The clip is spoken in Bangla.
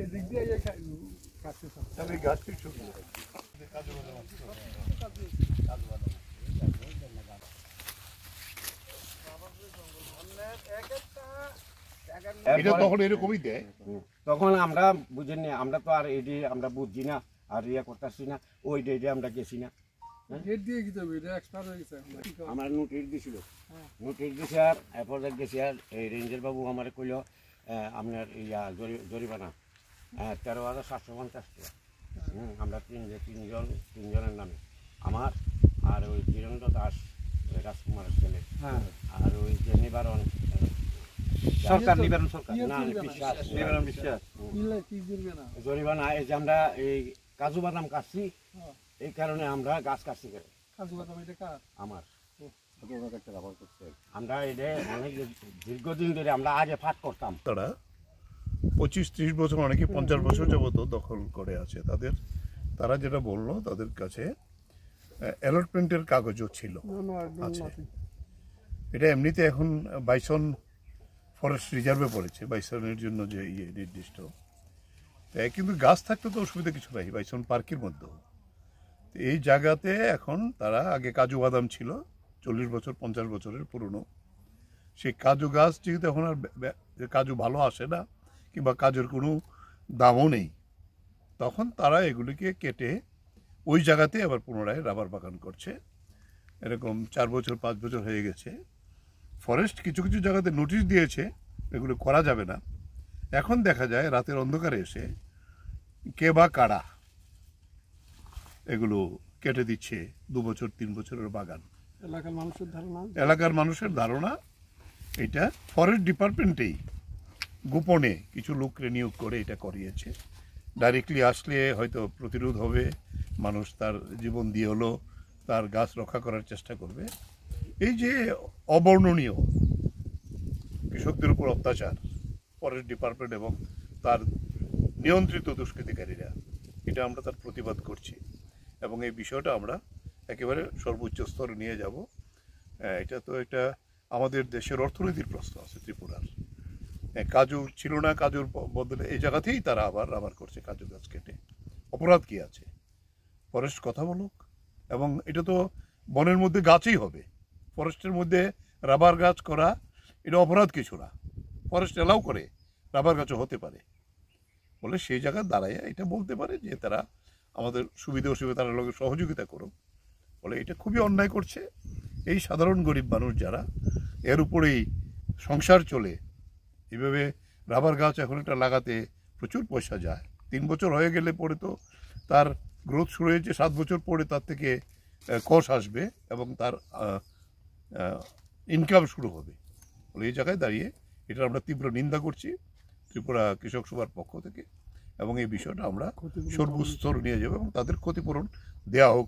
এদিক দিয়ে কাটতে আমি গাছ কিছু এটা তখন এরকমই দেয়। তখন আমরা বুঝিনি, আমরা তো আর এটি আমরা বুঝছি না, আর ইয়ে করতেছি না, ওই ডেটে আমরা গেছি না। ডেট দিয়ে কি হবে, এটা এক্সপায়ার হয়ে গেছে। আমার নোটিশ দিছিল, নোটিশ দিছে, আর এরপর গেছি, আর এই রেঞ্জের বাবু আমার কইল আপনার ইয়া জরিমানা 13,750 টাকা। আমরা তিনজনের নামে, আমার আর ওই বীরেন্দ্র দাস রাজকুমারের ছেলে, আর ওই যে নিবারণ সরকার, নিবারণ সরকার না বিশ্বাস, নিবারণ বিশ্বাস। জরিমানা এই যে আমরা এই কাজু বাদাম কাটছি, এই কারণে আমরা গাছ কাটছি। কাজু বাদাম এটা কার? আমার। আমরা এটা অনেক দীর্ঘদিন ধরে আমরা আগে ফাট করতাম। তারা 25-30 বছর, অনেকে 50 বছর যাবত দখল করে আছে। তারা যেটা বললো, তাদের কাছে অ্যালটমেন্টের কাগজও ছিল, আছে। এটা এমনিতে এখন বাইসন ফরেস্ট রিজার্ভে পড়েছে, বাইসনের জন্য যে নির্দিষ্ট, কিন্তু গাছ থাকতে তো অসুবিধা কিছু নাই বাইসন পার্কের মধ্যেও। এই জায়গাতে এখন তারা, আগে কাজু বাদাম ছিল 40 বছর 50 বছরের পুরনো, সেই কাজু গাছ যেহেতু এখন আর কাজু ভালো আসে না, কিংবা কাজুর কোনো দামও নেই, তখন তারা এগুলিকে কেটে ওই জায়গাতে আবার পুনরায় রাবার বাগান করছে। এরকম 4 বছর 5 বছর হয়ে গেছে। ফরেস্ট কিছু কিছু জায়গাতে নোটিশ দিয়েছে এগুলো করা যাবে না। এখন দেখা যায় রাতের অন্ধকারে এসে কে বা কারা এগুলো কেটে দিচ্ছে। 2 বছর 3 বছরের বাগান। এলাকার মানুষের ধারণা এটা ফরেস্ট ডিপার্টমেন্টেই গোপনে কিছু লোককে নিয়োগ করে এটা করিয়েছে। ডাইরেক্টলি আসলে হয়তো প্রতিরোধ হবে, মানুষ তার জীবন দিয়ে হলো তার গাছ রক্ষা করার চেষ্টা করবে। এই যে অবর্ণনীয় কৃষকদের উপর অত্যাচার, ফরেস্ট ডিপার্টমেন্ট এবং তার নিয়ন্ত্রিত দুষ্কৃতিকারীরা, এটা আমরা তার প্রতিবাদ করছি, এবং এই বিষয়টা আমরা একেবারে সর্বোচ্চ স্তরে নিয়ে যাব। এটা তো একটা আমাদের দেশের অর্থনীতির প্রশ্ন আছে। ত্রিপুরার কাজু ছিল না, কাজুর বদলে এই জায়গাতেই তারা আবার করছে কাজু গাছ কেটে। অপরাধ কি আছে? ফরেস্ট কথা বলুক। এবং এটা তো বনের মধ্যে গাছই হবে, ফরেস্টের মধ্যে রাবার গাছ করা এটা অপরাধ কিছু না। ফরেস্ট এলাও করে রাবার গাছও হতে পারে বলে সেই জায়গায় দাঁড়ায় এটা বলতে পারে যে তারা আমাদের সুবিধা অসুবিধার লোকের সহযোগিতা করুক। বলে এটা খুবই অন্যায় করছে এই সাধারণ গরিব মানুষ যারা, এর উপরেই সংসার চলে। এইভাবে রাবার গাছ এখন একটা লাগাতে প্রচুর পয়সা যায়। 3 বছর হয়ে গেলে পরে তো তার গ্রোথ শুরু হয়েছে, 7 বছর পরে তার থেকে কষ আসবে এবং তার ইনকাম শুরু হবে। বলে এই জায়গায় দাঁড়িয়ে এটা আমরা তীব্র নিন্দা করছি ত্রিপুরা কৃষক সভার পক্ষ থেকে, এবং এই বিষয়টা আমরা সর্বস্তর নিয়ে যাব এবং তাদের ক্ষতিপূরণ দেওয়া হোক।